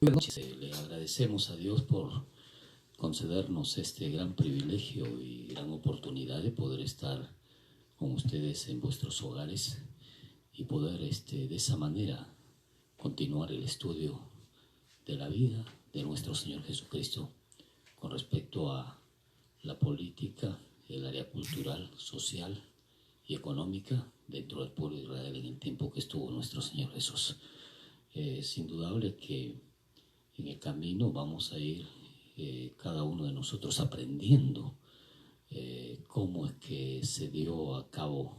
Buenas noches. Le agradecemos a Dios por concedernos este gran privilegio y gran oportunidad de poder estar con ustedes en vuestros hogares y poder de esa manera continuar el estudio de la vida de nuestro Señor Jesucristo con respecto a la política, el área cultural, social y económica dentro del pueblo de Israel en el tiempo que estuvo nuestro Señor Jesús. Es indudable que en el camino vamos a ir cada uno de nosotros aprendiendo cómo es que se dio a cabo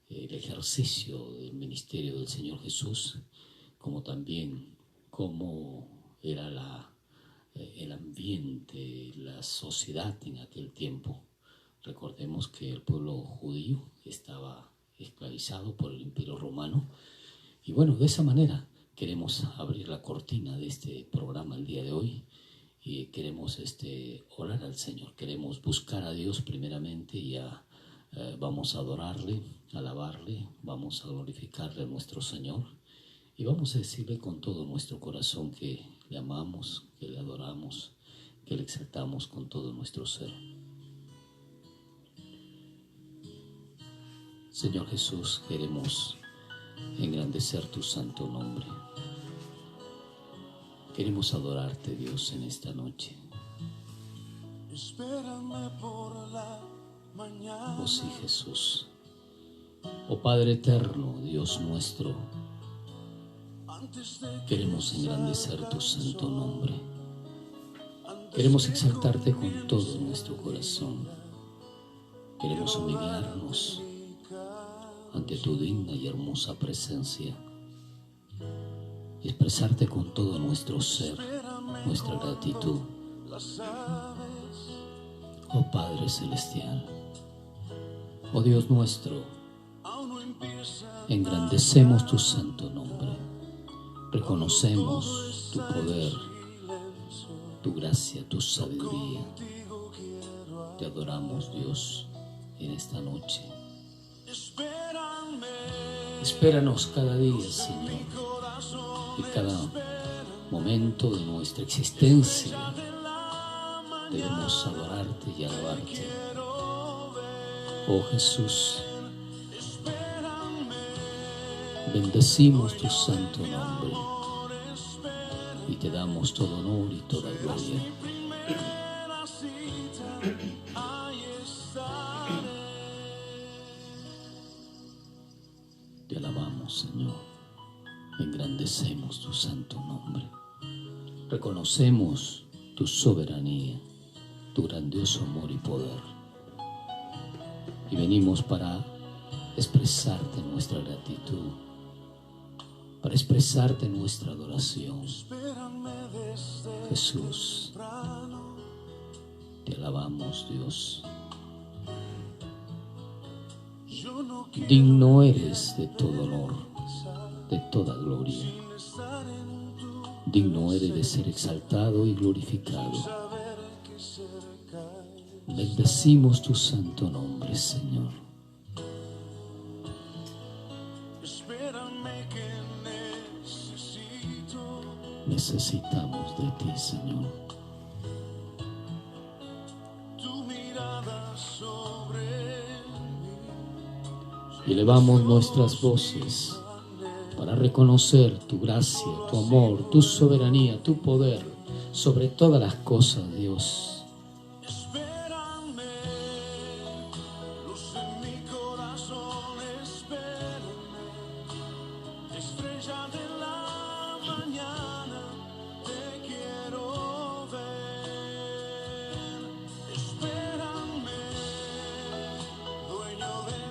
el ejercicio del ministerio del Señor Jesús, como también cómo era el ambiente, la sociedad en aquel tiempo. Recordemos que el pueblo judío estaba esclavizado por el Imperio Romano y bueno, de esa manera queremos abrir la cortina de este programa el día de hoy y queremos orar al Señor, queremos buscar a Dios primeramente y vamos a adorarle, alabarle, vamos a glorificarle a nuestro Señor y vamos a decirle con todo nuestro corazón que le amamos, que le adoramos, que le exaltamos con todo nuestro ser. Señor Jesús, queremos engrandecer tu santo nombre. Queremos adorarte, Dios, en esta noche. Oh sí, Jesús. Oh Padre eterno, Dios nuestro, queremos engrandecer tu santo nombre. Queremos exaltarte con todo nuestro corazón. Queremos humillarnos ante tu digna y hermosa presencia y expresarte con todo nuestro ser, nuestra gratitud. Oh Padre Celestial, oh Dios nuestro, engrandecemos tu santo nombre, reconocemos tu poder, tu gracia, tu sabiduría. Te adoramos, Dios, en esta noche. Espéranos cada día, Señor, y cada momento de nuestra existencia debemos adorarte y alabarte. Oh Jesús, bendecimos tu santo nombre y te damos todo honor y toda gloria. Te alabamos, Señor, engrandecemos tu santo nombre, reconocemos tu soberanía, tu grandioso amor y poder, y venimos para expresarte nuestra gratitud, para expresarte nuestra adoración. Jesús, te alabamos, Dios. Digno eres de todo honor, de toda gloria. Digno eres de ser exaltado y glorificado. Bendecimos tu santo nombre, Señor. Necesitamos de ti, Señor. Y elevamos nuestras voces para reconocer tu gracia, tu amor, tu soberanía, tu poder sobre todas las cosas, Dios.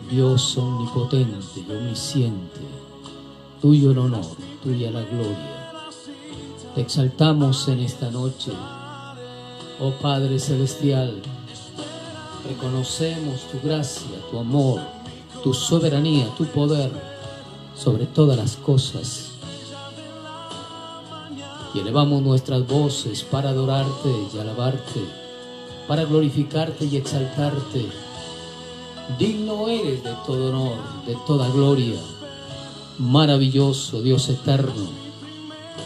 Dios omnipotente y omnisciente, tuyo el honor, tuya la gloria. Te exaltamos en esta noche, oh Padre Celestial. Reconocemos tu gracia, tu amor, tu soberanía, tu poder sobre todas las cosas. Y elevamos nuestras voces para adorarte y alabarte, para glorificarte y exaltarte. Digno eres de todo honor, de toda gloria. Maravilloso Dios eterno,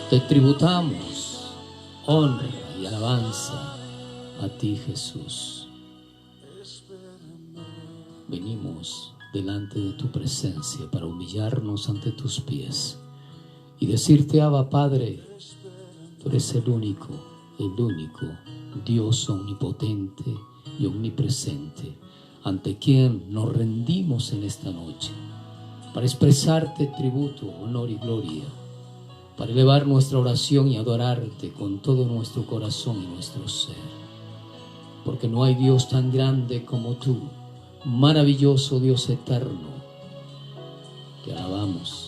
Te tributamos honra y alabanza a ti, Jesús. Venimos delante de tu presencia para humillarnos ante tus pies y decirte: Abba, Padre, tú eres el único Dios omnipotente y omnipresente, ante quien nos rendimos en esta noche para expresarte tributo, honor y gloria, para elevar nuestra oración y adorarte con todo nuestro corazón y nuestro ser. Porque no hay Dios tan grande como tú, maravilloso Dios eterno. Te alabamos.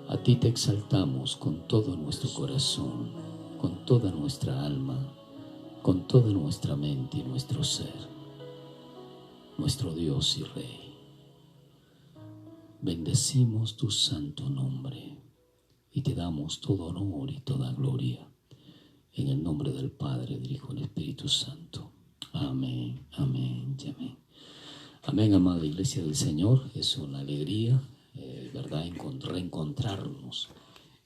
A ti te exaltamos con todo nuestro corazón, con toda nuestra alma, con toda nuestra mente y nuestro ser, nuestro Dios y Rey. Bendecimos tu santo nombre y te damos todo honor y toda gloria. En el nombre del Padre, del Hijo y del Espíritu Santo. Amén, amén y amén. Amén, amada Iglesia del Señor. Es una alegría, ¿verdad?, reencontrarnos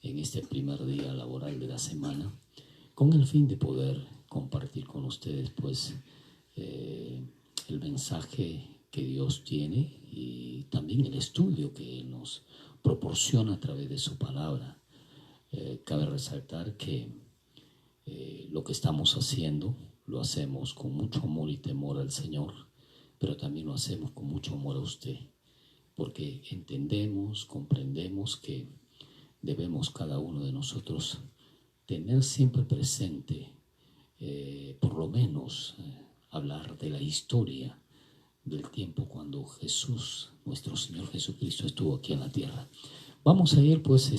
en este primer día laboral de la semana, con el fin de poder compartir con ustedes, pues, el mensaje que Dios tiene y también el estudio que Él nos proporciona a través de su palabra. Cabe resaltar que lo que estamos haciendo lo hacemos con mucho amor y temor al Señor, pero también lo hacemos con mucho amor a usted, porque entendemos, comprendemos que debemos cada uno de nosotros tener siempre presente, por lo menos, hablar de la historia del tiempo cuando Jesús, nuestro Señor Jesucristo, estuvo aquí en la tierra. Vamos a ir, pues,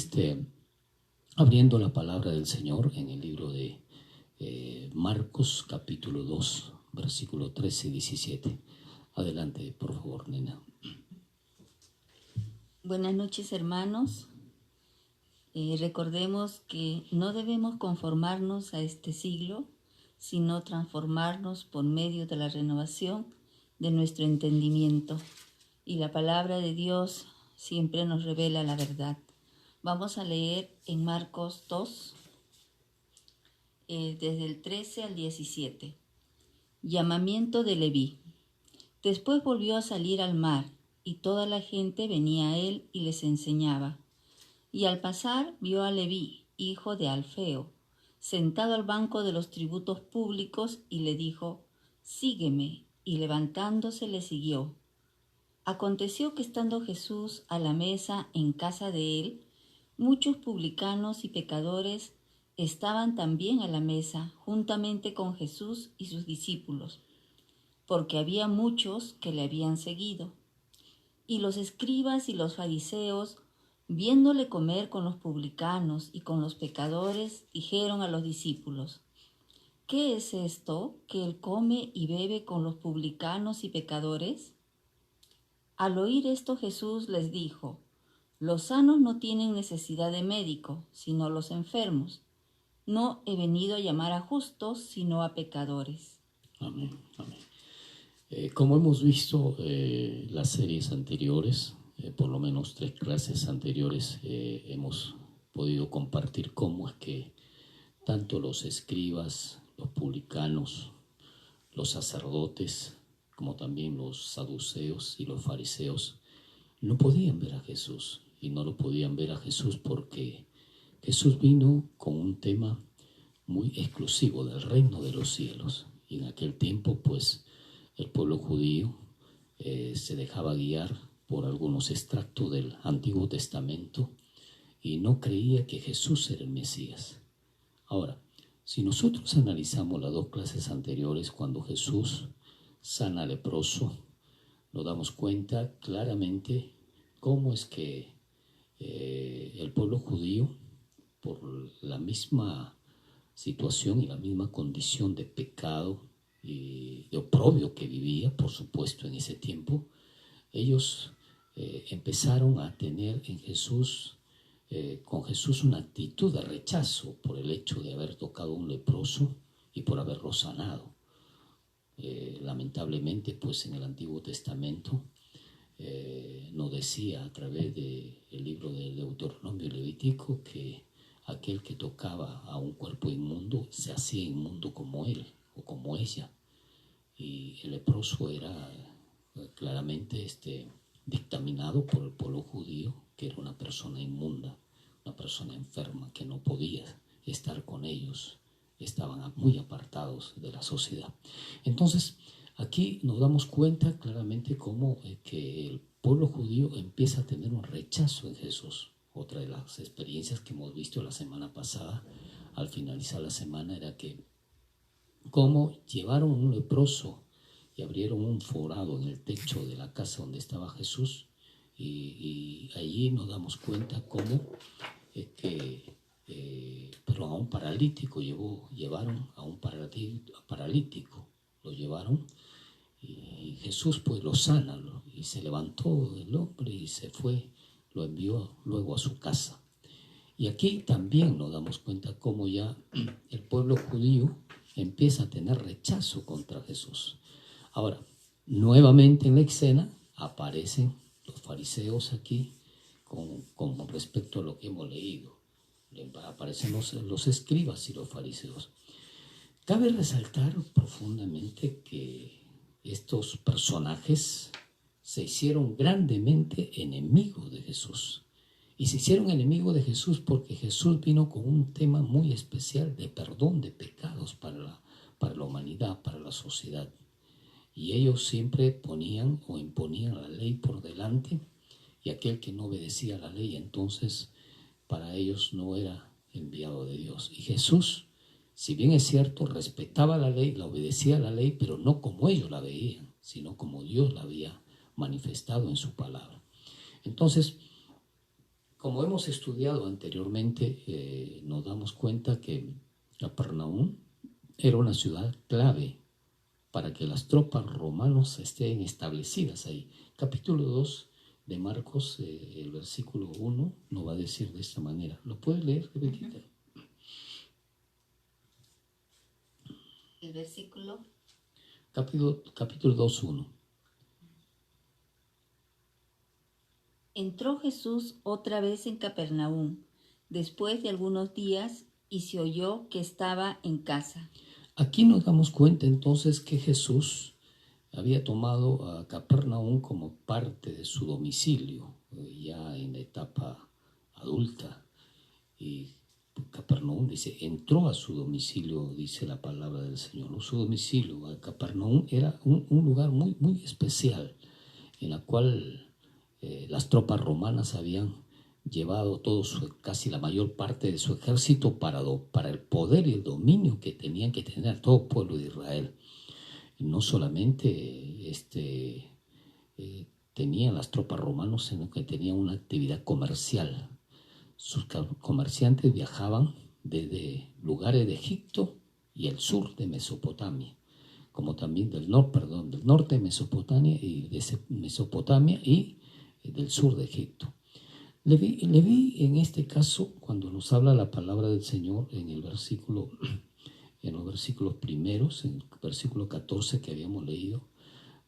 abriendo la palabra del Señor en el libro de Marcos, capítulo 2, versículo 13 y 17. Adelante, por favor, nena. Buenas noches, hermanos. Recordemos que no debemos conformarnos a este siglo, sino transformarnos por medio de la renovación de nuestro entendimiento. Y la palabra de Dios siempre nos revela la verdad. Vamos a leer en Marcos 2, desde el 13 al 17. Llamamiento de Leví. Después volvió a salir al mar, y toda la gente venía a él y les enseñaba. Y al pasar vio a Leví, hijo de Alfeo, sentado al banco de los tributos públicos, y le dijo: «Sígueme», y levantándose le siguió. Aconteció que estando Jesús a la mesa en casa de él, muchos publicanos y pecadores estaban también a la mesa, juntamente con Jesús y sus discípulos, porque había muchos que le habían seguido. Y los escribas y los fariseos, viéndole comer con los publicanos y con los pecadores, dijeron a los discípulos: «¿Qué es esto que él come y bebe con los publicanos y pecadores?». Al oír esto, Jesús les dijo: «Los sanos no tienen necesidad de médico, sino los enfermos. No he venido a llamar a justos, sino a pecadores». Amén, amén. Como hemos visto las series anteriores, por lo menos 3 clases anteriores, hemos podido compartir cómo es que tanto los escribas, los publicanos, los sacerdotes, como también los saduceos y los fariseos, no podían ver a Jesús. Y no lo podían ver a Jesús porque Jesús vino con un tema muy exclusivo del reino de los cielos. Y en aquel tiempo, pues, el pueblo judío se dejaba guiar por algunos extractos del Antiguo Testamento y no creía que Jesús era el Mesías. Ahora, si nosotros analizamos las 2 clases anteriores, cuando Jesús sana al leproso, nos damos cuenta claramente cómo es que el pueblo judío, por la misma situación y la misma condición de pecado y de oprobio que vivía, por supuesto, en ese tiempo, ellos empezaron a tener en Jesús con Jesús una actitud de rechazo por el hecho de haber tocado a un leproso y por haberlo sanado. Lamentablemente, pues en el Antiguo Testamento nos decía a través del libro del Deuteronomio Levítico que aquel que tocaba a un cuerpo inmundo se hacía inmundo como él o como ella, y el leproso era claramente dictaminado por el pueblo judío que era una persona inmunda, una persona enferma que no podía estar con ellos, estaban muy apartados de la sociedad. Entonces aquí nos damos cuenta claramente cómo que el pueblo judío empieza a tener un rechazo en Jesús. Otra de las experiencias que hemos visto la semana pasada, al finalizar la semana, era que cómo llevaron un leproso y abrieron un forado en el techo de la casa donde estaba Jesús, y allí nos damos cuenta cómo pero a un paralítico llevaron a un paralítico, lo llevaron, y Jesús pues lo sana, y se levantó el hombre y se fue, lo envió luego a su casa. Y aquí también nos damos cuenta cómo ya el pueblo judío empieza a tener rechazo contra Jesús. Ahora, nuevamente en la escena aparecen los fariseos aquí con respecto a lo que hemos leído. Aparecen los escribas y los fariseos. Cabe resaltar profundamente que estos personajes se hicieron grandemente enemigos de Jesús. Y se hicieron enemigos de Jesús porque Jesús vino con un tema muy especial de perdón de pecados para la humanidad, para la sociedad. Y ellos siempre ponían o imponían la ley por delante, y aquel que no obedecía a la ley, entonces para ellos no era enviado de Dios. Y Jesús, si bien es cierto, respetaba la ley, la obedecía a la ley, pero no como ellos la veían, sino como Dios la había manifestado en su palabra. Entonces, como hemos estudiado anteriormente, nos damos cuenta que Capernaum era una ciudad clave para que las tropas romanas estén establecidas ahí. Capítulo 2 de Marcos, el versículo 1, nos va a decir de esta manera. ¿Lo puedes leer, Rebequita? El versículo. Capítulo 2, 1. Entró Jesús otra vez en Capernaum, después de algunos días, y se oyó que estaba en casa. Aquí nos damos cuenta entonces que Jesús había tomado a Capernaum como parte de su domicilio, ya en la etapa adulta. Y Capernaum dice, entró a su domicilio, dice la palabra del Señor. Su domicilio, a Capernaum, era un lugar muy, muy especial, en la cual las tropas romanas habían llevado casi la mayor parte de su ejército para el poder y el dominio que tenían que tener todo el pueblo de Israel. Y no solamente tenían las tropas romanas, sino que tenían una actividad comercial. Sus comerciantes viajaban desde lugares de Egipto y el sur de Mesopotamia, como también del norte de Mesopotamia y del sur de Egipto. Leví en este caso, cuando nos habla la palabra del Señor en los versículos primeros, en el versículo 14 que habíamos leído,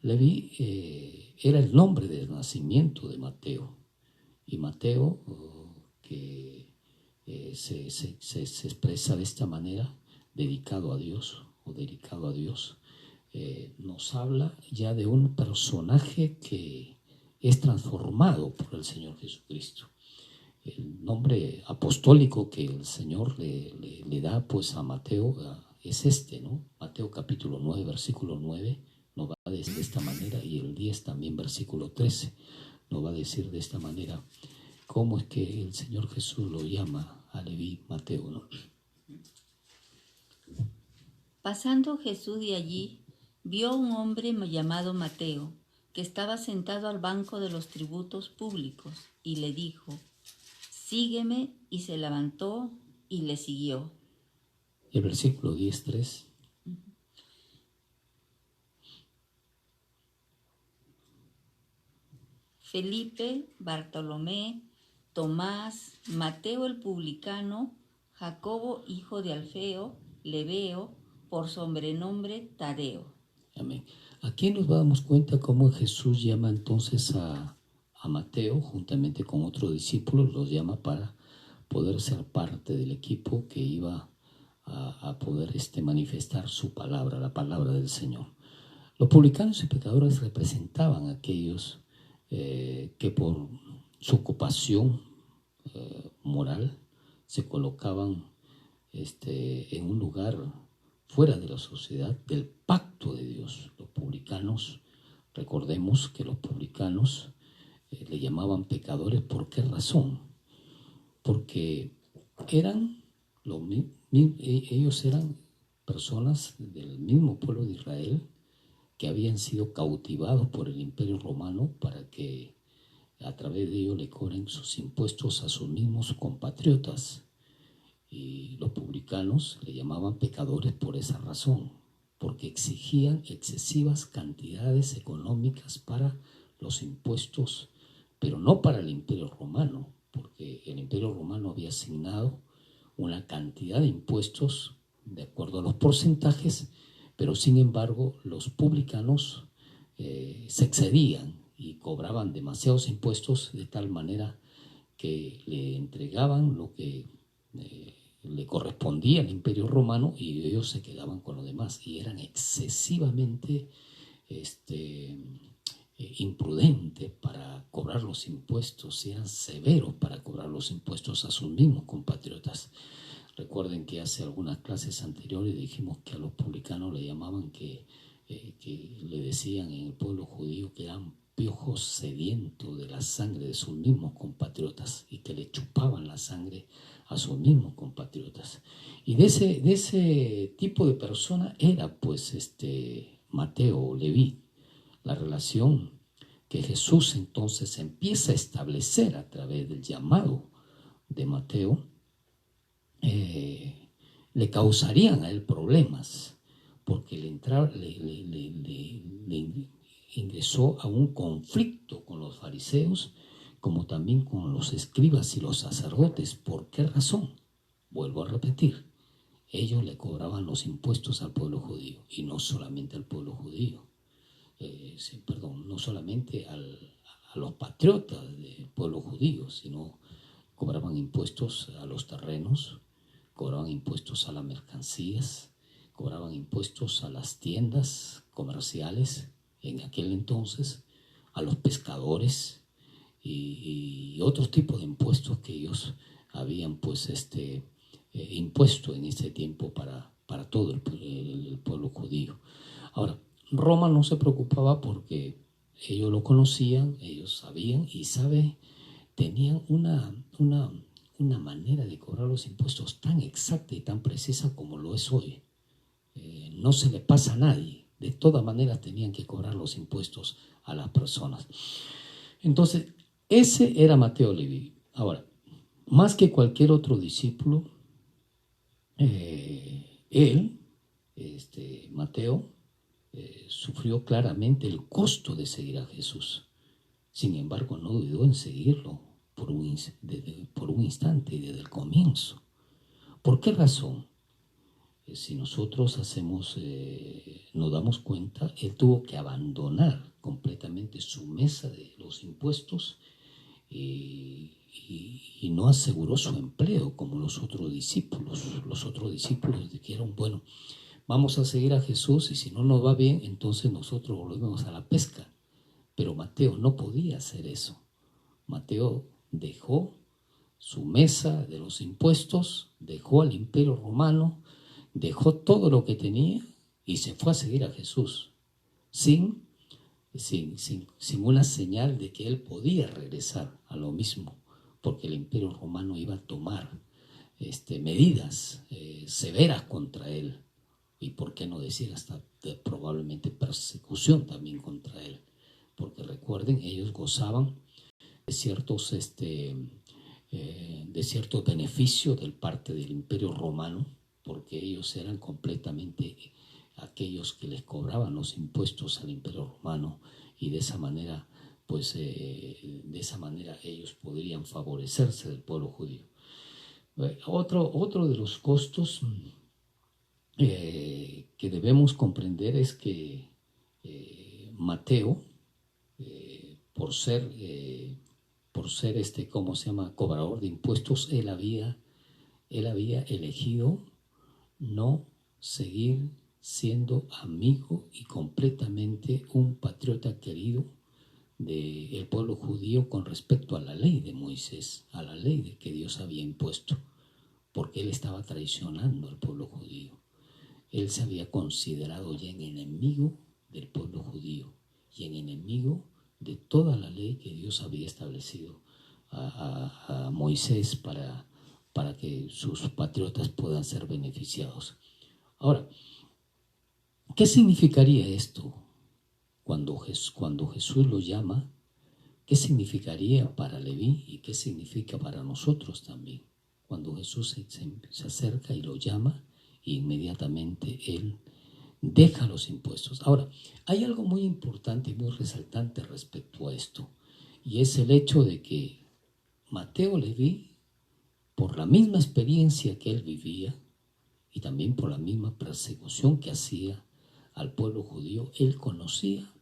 Leví era el nombre del nacimiento de Mateo. Y Mateo, que se expresa de esta manera, dedicado a Dios, nos habla ya de un personaje que es transformado por el Señor Jesucristo. El nombre apostólico que el Señor le da pues a Mateo es ¿no? Mateo capítulo 9, versículo 9, nos va a decir de esta manera, y el 10 también, versículo 13, nos va a decir de esta manera cómo es que el Señor Jesús lo llama a Leví Mateo, ¿no? Pasando Jesús de allí, vio a un hombre llamado Mateo, que estaba sentado al banco de los tributos públicos, y le dijo, sígueme, y se levantó y le siguió. El versículo 10:3. Felipe, Bartolomé, Tomás, Mateo el publicano, Jacobo hijo de Alfeo, Lebeo, por sobrenombre Tadeo. Amén. Aquí nos damos cuenta cómo Jesús llama entonces a Mateo, juntamente con otros discípulos, los llama para poder ser parte del equipo que iba a poder manifestar su palabra, la palabra del Señor. Los publicanos y pecadores representaban a aquellos que por su ocupación moral se colocaban en un lugar fuera de la sociedad, del pacto de Dios. Los publicanos, recordemos que los publicanos le llamaban pecadores. ¿Por qué razón? Porque ellos eran personas del mismo pueblo de Israel que habían sido cautivados por el Imperio Romano para que a través de ellos le cobren sus impuestos a sus mismos compatriotas. Y los publicanos le llamaban pecadores por esa razón, porque exigían excesivas cantidades económicas para los impuestos, pero no para el Imperio Romano, porque el Imperio Romano había asignado una cantidad de impuestos de acuerdo a los porcentajes, pero sin embargo los publicanos se excedían y cobraban demasiados impuestos de tal manera que le entregaban lo que le correspondía al Imperio Romano y ellos se quedaban con lo demás y eran excesivamente imprudentes para cobrar los impuestos, eran severos para cobrar los impuestos a sus mismos compatriotas. Recuerden que hace algunas clases anteriores dijimos que a los publicanos le llamaban que le decían en el pueblo judío que eran piojos sedientos de la sangre de sus mismos compatriotas y que le chupaban la sangre a sus mismos compatriotas. Y de ese tipo de persona era pues Mateo o Leví. La relación que Jesús entonces empieza a establecer a través del llamado de Mateo le causarían a él problemas, porque le ingresó a un conflicto con los fariseos, como también con los escribas y los sacerdotes. ¿Por qué razón? Vuelvo a repetir, ellos le cobraban los impuestos al pueblo judío, y no solamente al pueblo judío, no solamente a los patriotas del pueblo judío, sino cobraban impuestos a los terrenos, cobraban impuestos a las mercancías, cobraban impuestos a las tiendas comerciales en aquel entonces, a los pescadores y otros tipos de impuestos que ellos habían pues impuesto en ese tiempo para todo el pueblo judío. Ahora, Roma no se preocupaba porque ellos lo conocían, ellos sabían tenían una manera de cobrar los impuestos tan exacta y tan precisa como lo es hoy. No se le pasa a nadie. De todas maneras tenían que cobrar los impuestos a las personas. Entonces, ese era Mateo Leví. Ahora, más que cualquier otro discípulo, Mateo, sufrió claramente el costo de seguir a Jesús. Sin embargo, no dudó en seguirlo por un instante desde el comienzo. ¿Por qué razón? Si nosotros nos damos cuenta, él tuvo que abandonar completamente su mesa de los impuestos y no aseguró su empleo como los otros discípulos. Los otros discípulos dijeron, bueno, vamos a seguir a Jesús y si no nos va bien, entonces nosotros volvemos a la pesca. Pero Mateo no podía hacer eso. Mateo dejó su mesa de los impuestos, dejó al Imperio Romano, dejó todo lo que tenía y se fue a seguir a Jesús, sin una señal de que él podía regresar a lo mismo, porque el Imperio Romano iba a tomar medidas severas contra él, y por qué no decir hasta probablemente persecución también contra él, porque recuerden, ellos gozaban de ciertos beneficios del parte del Imperio Romano, porque ellos eran completamente aquellos que les cobraban los impuestos al Imperio Romano y de esa manera pues de esa manera ellos podrían favorecerse del pueblo judío. Otro de los costos que debemos comprender es que Mateo, por ser ¿cómo se llama?, cobrador de impuestos, él había elegido no seguir siendo amigo y completamente un patriota querido del pueblo judío con respecto a la ley de Moisés, a la ley que Dios había impuesto, porque él estaba traicionando al pueblo judío. Él se había considerado ya en enemigo del pueblo judío y en enemigo de toda la ley que Dios había establecido a Moisés para que sus patriotas puedan ser beneficiados. Ahora, ¿qué significaría esto cuando Jesús lo llama? ¿Qué significaría para Leví y qué significa para nosotros también? Cuando Jesús se acerca y lo llama, inmediatamente él deja los impuestos. Ahora, hay algo muy importante y muy resaltante respecto a esto, y es el hecho de que Mateo Leví, por la misma experiencia que él vivía y también por la misma persecución que hacía al pueblo judío, él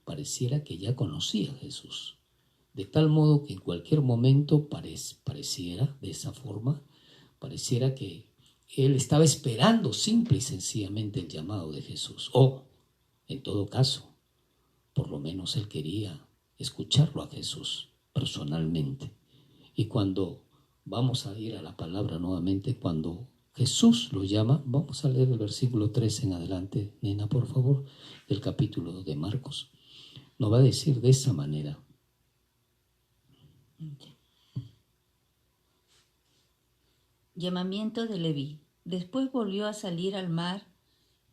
pareciera que ya conocía a Jesús. De tal modo que en cualquier momento pareciera de esa forma, pareciera que él estaba esperando simple y sencillamente el llamado de Jesús. O, en todo caso, por lo menos él quería escucharlo a Jesús personalmente. Y cuando vamos a ir a la palabra nuevamente, cuando Jesús lo llama, vamos a leer el versículo 3 en adelante, nena, por favor, del capítulo 2 de Marcos. Nos va a decir de esa manera. Llamamiento de Leví. Después volvió a salir al mar,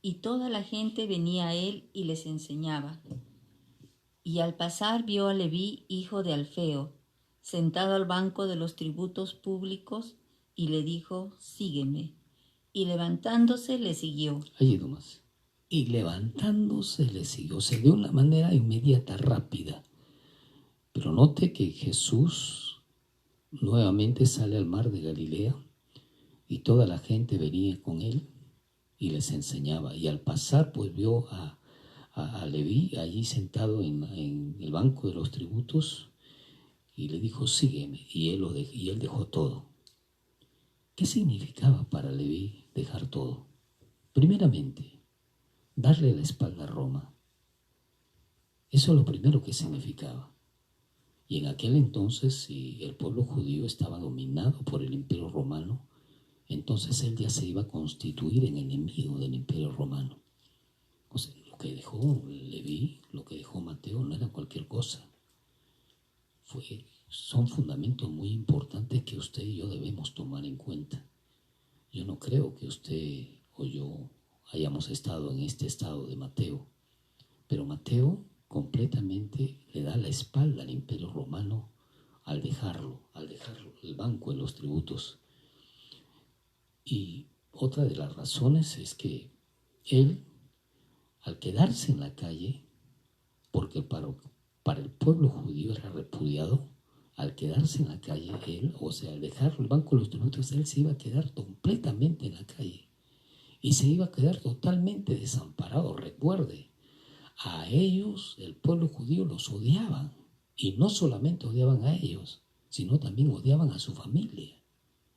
y toda la gente venía a él y les enseñaba. Y al pasar vio a Leví, hijo de Alfeo, sentado al banco de los tributos públicos, y le dijo: sígueme. Y levantándose le siguió. Allí nomás. Y levantándose le siguió. Se de una manera inmediata, rápida. Pero note que Jesús nuevamente sale al mar de Galilea y toda la gente venía con él y les enseñaba. Y al pasar, pues vio a Leví allí sentado en el banco de los tributos y le dijo: sígueme. Y él dejó todo. ¿Qué significaba para Leví dejar todo? Primeramente, darle la espalda a Roma. Eso es lo primero que significaba. Y en aquel entonces, si el pueblo judío estaba dominado por el imperio romano, entonces él ya se iba a constituir en enemigo del imperio romano. O sea, lo que dejó Leví, lo que dejó Mateo, no era cualquier cosa. Son fundamentos muy importantes que usted y yo debemos tomar en cuenta. Yo no creo que usted o yo hayamos estado en este estado de Mateo, pero Mateo completamente le da la espalda al imperio romano al dejarlo el banco de los tributos. Y otra de las razones es que él, al quedarse en la calle, porque para el pueblo judío era repudiado, al quedarse en la calle él, o sea, al dejar el banco de los tributos, él se iba a quedar completamente en la calle y se iba a quedar totalmente desamparado. Recuerde, a ellos, el pueblo judío, los odiaban, y no solamente odiaban a ellos, sino también odiaban a su familia,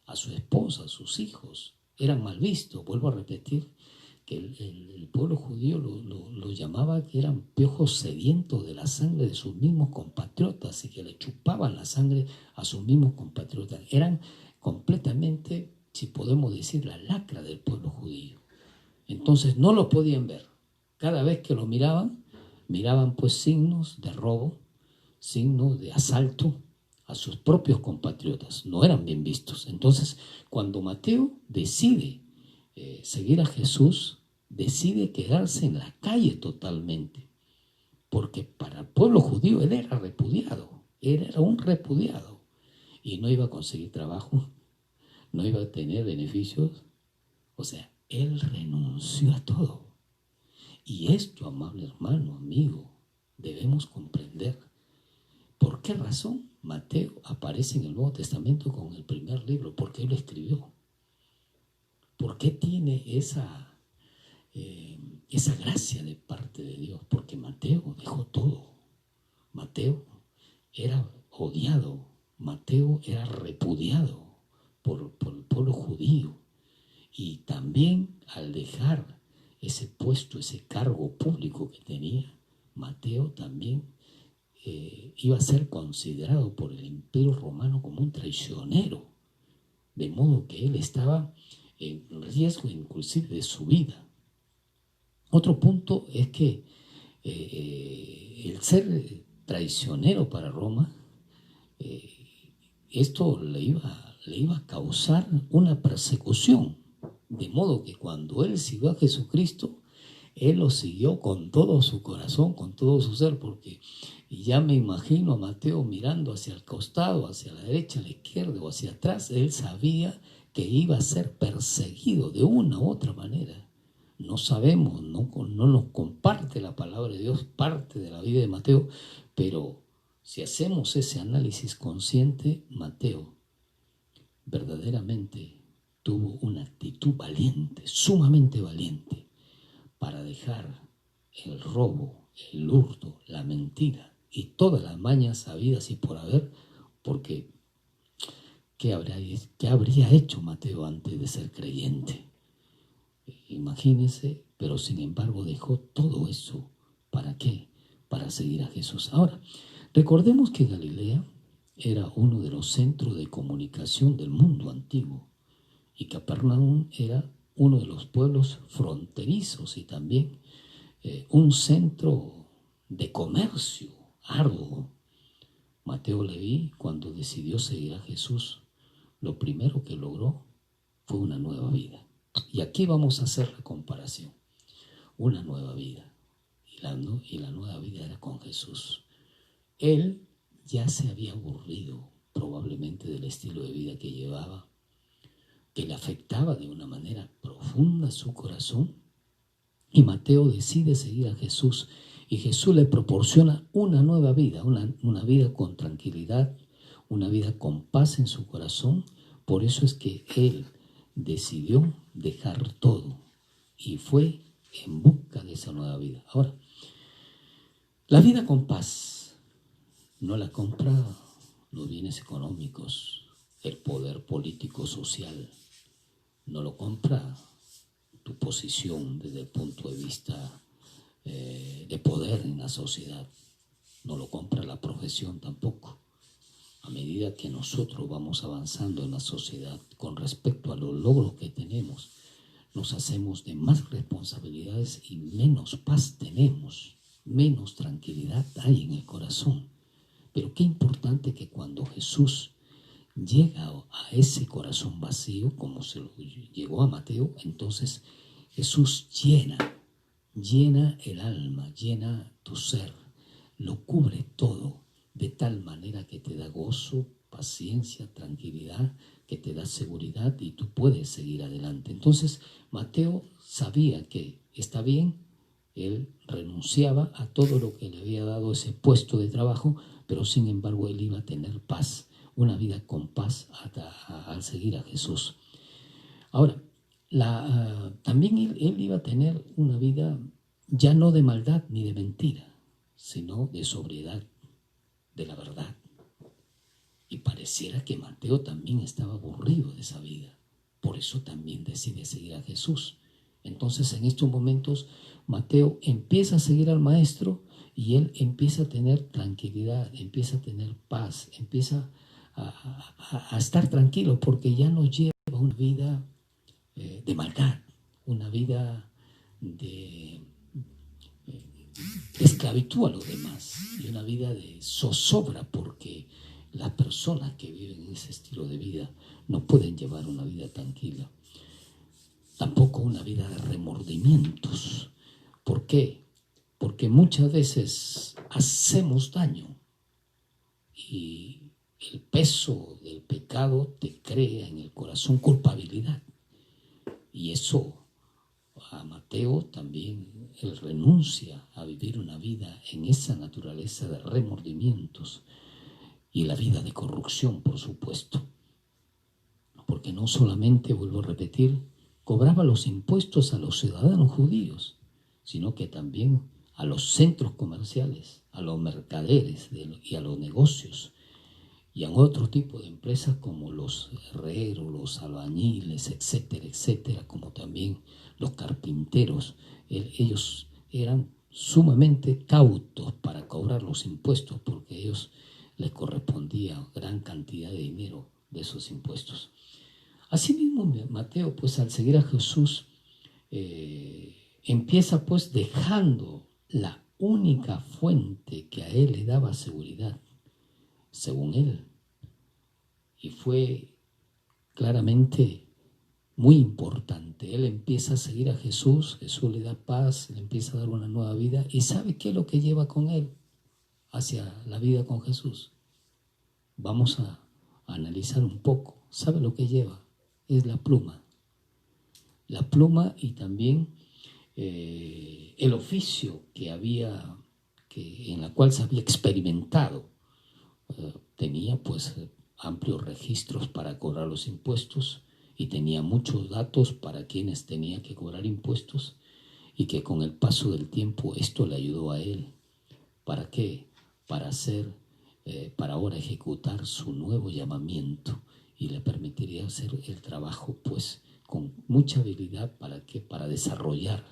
a su esposa, a sus hijos. Eran mal vistos. Vuelvo a repetir que el pueblo judío lo llamaba que eran piojos sedientos de la sangre de sus mismos compatriotas y que le chupaban la sangre a sus mismos compatriotas. Eran completamente, si podemos decir, la lacra del pueblo judío. Entonces no lo podían ver. Cada vez que lo miraban pues signos de robo, signos de asalto a sus propios compatriotas. No eran bien vistos. Entonces, cuando Mateo decide seguir a Jesús, decide quedarse en la calle totalmente, porque para el pueblo judío él era repudiado, él era un repudiado, y no iba a conseguir trabajo, no iba a tener beneficios. O sea, él renunció a todo. Y esto, amable hermano, amigo, debemos comprender. ¿Por qué razón Mateo aparece en el Nuevo Testamento con el primer libro? ¿Por qué lo escribió? ¿Por qué tiene esa gracia de parte de Dios? Porque Mateo dejó todo. Mateo era odiado, Mateo era repudiado por el pueblo judío, y también al dejar ese puesto, ese cargo público que tenía, Mateo también iba a ser considerado por el Imperio Romano como un traicionero, de modo que él estaba en riesgo inclusive de su vida. Otro punto es que el ser traicionero para Roma, esto le iba a causar una persecución, de modo que cuando él siguió a Jesucristo, él lo siguió con todo su corazón, con todo su ser, porque ya me imagino a Mateo mirando hacia el costado, hacia la derecha, a la izquierda o hacia atrás. Él sabía que iba a ser perseguido de una u otra manera. No sabemos, no nos comparte la palabra de Dios parte de la vida de Mateo, pero si hacemos ese análisis consciente, Mateo verdaderamente tuvo una actitud valiente, sumamente valiente, para dejar el robo, el hurto, la mentira y todas las mañas habidas y por haber, porque ¿qué habría hecho Mateo antes de ser creyente? Imagínense, pero sin embargo dejó todo eso. ¿Para qué? Para seguir a Jesús. Ahora, recordemos que Galilea era uno de los centros de comunicación del mundo antiguo y Capernaum era uno de los pueblos fronterizos y también un centro de comercio arduo. Mateo Leví, cuando decidió seguir a Jesús, lo primero que logró fue una nueva vida. Y aquí vamos a hacer la comparación. Una nueva vida. Y la nueva vida era con Jesús. Él ya se había aburrido probablemente del estilo de vida que llevaba, que le afectaba de una manera profunda su corazón. Y Mateo decide seguir a Jesús. Y Jesús le proporciona una nueva vida, una vida con tranquilidad, una vida con paz en su corazón. Por eso es que él decidió dejar todo y fue en busca de esa nueva vida. Ahora, la vida con paz no la compra los bienes económicos, el poder político social, no lo compra tu posición desde el punto de vista de poder en la sociedad, no lo compra la profesión tampoco. A medida que nosotros vamos avanzando en la sociedad con respecto a los logros que tenemos, nos hacemos de más responsabilidades y menos paz tenemos, menos tranquilidad hay en el corazón. Pero qué importante que cuando Jesús llega a ese corazón vacío, como se lo llegó a Mateo, entonces Jesús llena el alma, llena tu ser, lo cubre todo, de tal manera que te da gozo, paciencia, tranquilidad, que te da seguridad y tú puedes seguir adelante. Entonces Mateo sabía que está bien, él renunciaba a todo lo que le había dado ese puesto de trabajo, pero sin embargo él iba a tener paz, una vida con paz al seguir a Jesús. Ahora, también él iba a tener una vida ya no de maldad ni de mentira, sino de sobriedad, de la verdad. Y pareciera que Mateo también estaba aburrido de esa vida. Por eso también decide seguir a Jesús. Entonces, en estos momentos, Mateo empieza a seguir al Maestro y él empieza a tener tranquilidad, empieza a tener paz, empieza a estar tranquilo porque ya no lleva una vida de maldad, una vida de esclavitud a los demás y una vida de zozobra, porque las personas que viven en ese estilo de vida no pueden llevar una vida tranquila, tampoco una vida de remordimientos. ¿Por qué? Porque muchas veces hacemos daño y el peso del pecado te crea en el corazón culpabilidad, y eso a Mateo también él renuncia a vivir una vida en esa naturaleza de remordimientos, y la vida de corrupción, por supuesto. Porque no solamente, vuelvo a repetir, cobraba los impuestos a los ciudadanos judíos, sino que también a los centros comerciales, a los mercaderes y a los negocios, y a otro tipo de empresas como los herreros, los albañiles, etcétera, etcétera, como también los carpinteros. Ellos eran sumamente cautos para cobrar los impuestos porque a ellos les correspondía gran cantidad de dinero de esos impuestos. Asimismo, Mateo, pues al seguir a Jesús, empieza pues dejando la única fuente que a él le daba seguridad, según él. Y fue claramente muy importante. Él empieza a seguir a Jesús, Jesús le da paz, le empieza a dar una nueva vida. ¿Y sabe qué es lo que lleva con él hacia la vida con Jesús? Vamos a analizar un poco. ¿Sabe lo que lleva? Es la pluma. La pluma y también el oficio en la cual se había experimentado. Tenía pues amplios registros para cobrar los impuestos y tenía muchos datos para quienes tenía que cobrar impuestos, y que con el paso del tiempo esto le ayudó a él. ¿Para qué? Para ahora ejecutar su nuevo llamamiento, y le permitiría hacer el trabajo pues con mucha habilidad. ¿Para qué? Para desarrollar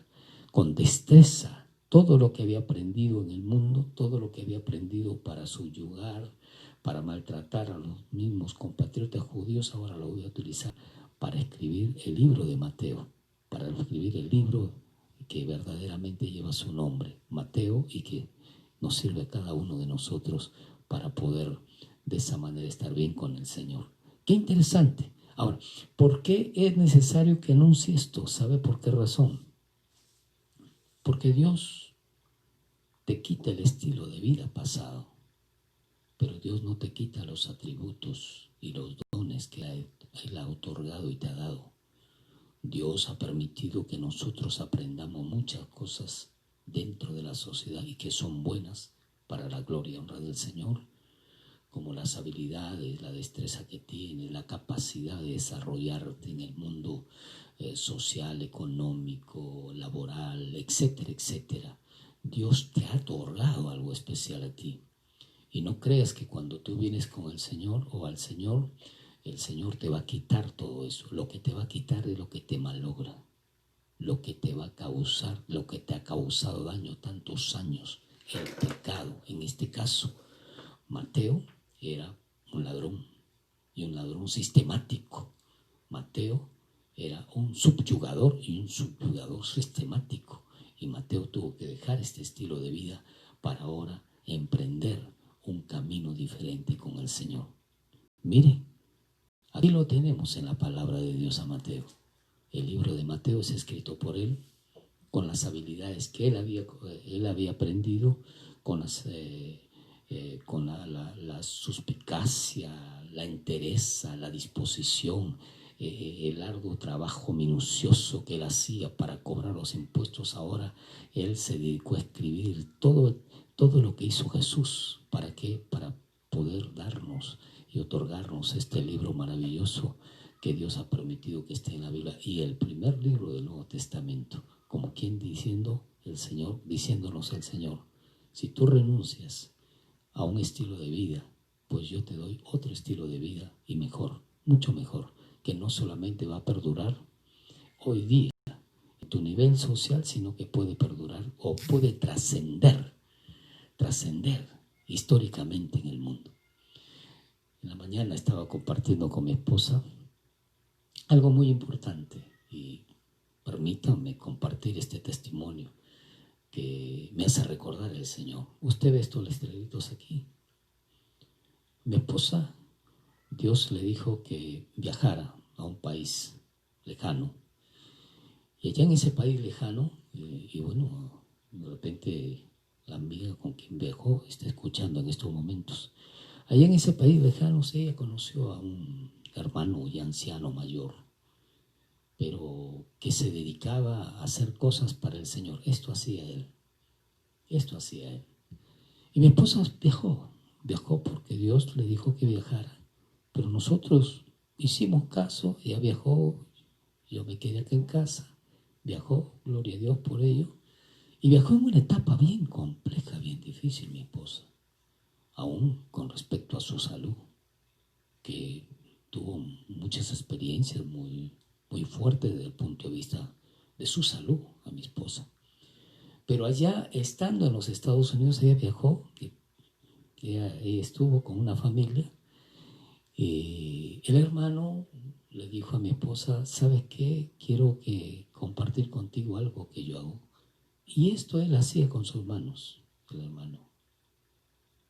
con destreza todo lo que había aprendido en el mundo, todo lo que había aprendido para subyugar, para maltratar a los mismos compatriotas judíos. Ahora lo voy a utilizar para escribir el libro de Mateo, para escribir el libro que verdaderamente lleva su nombre, Mateo, y que nos sirve a cada uno de nosotros para poder de esa manera estar bien con el Señor. Qué interesante. Ahora, ¿por qué es necesario que anuncie esto? ¿Sabe por qué razón? Porque Dios te quita el estilo de vida pasado, pero Dios no te quita los atributos y los dones que Él ha otorgado y te ha dado. Dios ha permitido que nosotros aprendamos muchas cosas dentro de la sociedad y que son buenas para la gloria y honra del Señor, como las habilidades, la destreza que tienes, la capacidad de desarrollarte en el mundo social, económico, laboral, etcétera, etcétera. Dios te ha otorgado algo especial a ti. Y no creas que cuando tú vienes con el Señor o al Señor, el Señor te va a quitar todo eso. Lo que te va a quitar es lo que te malogra, lo que te va a causar, lo que te ha causado daño tantos años, el pecado. En este caso, Mateo era un ladrón, y un ladrón sistemático. Mateo era un subyugador y un subyugador sistemático. Y Mateo tuvo que dejar este estilo de vida para ahora emprender un camino diferente con el Señor. Mire, aquí lo tenemos en la palabra de Dios a Mateo. El libro de Mateo es escrito por él, con las habilidades que él había aprendido, con la suspicacia, la entereza, la disposición, el arduo trabajo minucioso que él hacía para cobrar los impuestos. Ahora él se dedicó a escribir todo lo que hizo Jesús. ¿Para qué? Para poder darnos y otorgarnos este libro maravilloso que Dios ha permitido que esté en la Biblia, y el primer libro del Nuevo Testamento, como quien diciéndonos el Señor: si tú renuncias a un estilo de vida, pues yo te doy otro estilo de vida, y mejor, mucho mejor, que no solamente va a perdurar hoy día en tu nivel social, sino que puede perdurar o puede trascender históricamente en el mundo. En la mañana estaba compartiendo con mi esposa algo muy importante, y permítanme compartir este testimonio que me hace recordar el Señor. Usted ve estos letreritos aquí. Mi esposa, Dios le dijo que viajara a un país lejano, y allá en ese país lejano, y bueno, de repente la amiga con quien viajó está escuchando en estos momentos. Allá en ese país lejano, ella conoció a un hermano ya anciano, mayor, pero que se dedicaba a hacer cosas para el Señor. Esto hacía él. Y mi esposa viajó porque Dios le dijo que viajara. Pero nosotros hicimos caso, ella viajó, yo me quedé acá en casa, viajó, gloria a Dios por ello, y viajó en una etapa bien compleja, bien difícil mi esposa, aún con respecto a su salud, que tuvo muchas experiencias muy fuertes desde el punto de vista de su salud a mi esposa. Pero allá, estando en los Estados Unidos, ella viajó, ella estuvo con una familia. El hermano le dijo a mi esposa, ¿sabes qué? Quiero compartir contigo algo que yo hago. Y esto él hacía con sus manos, el hermano.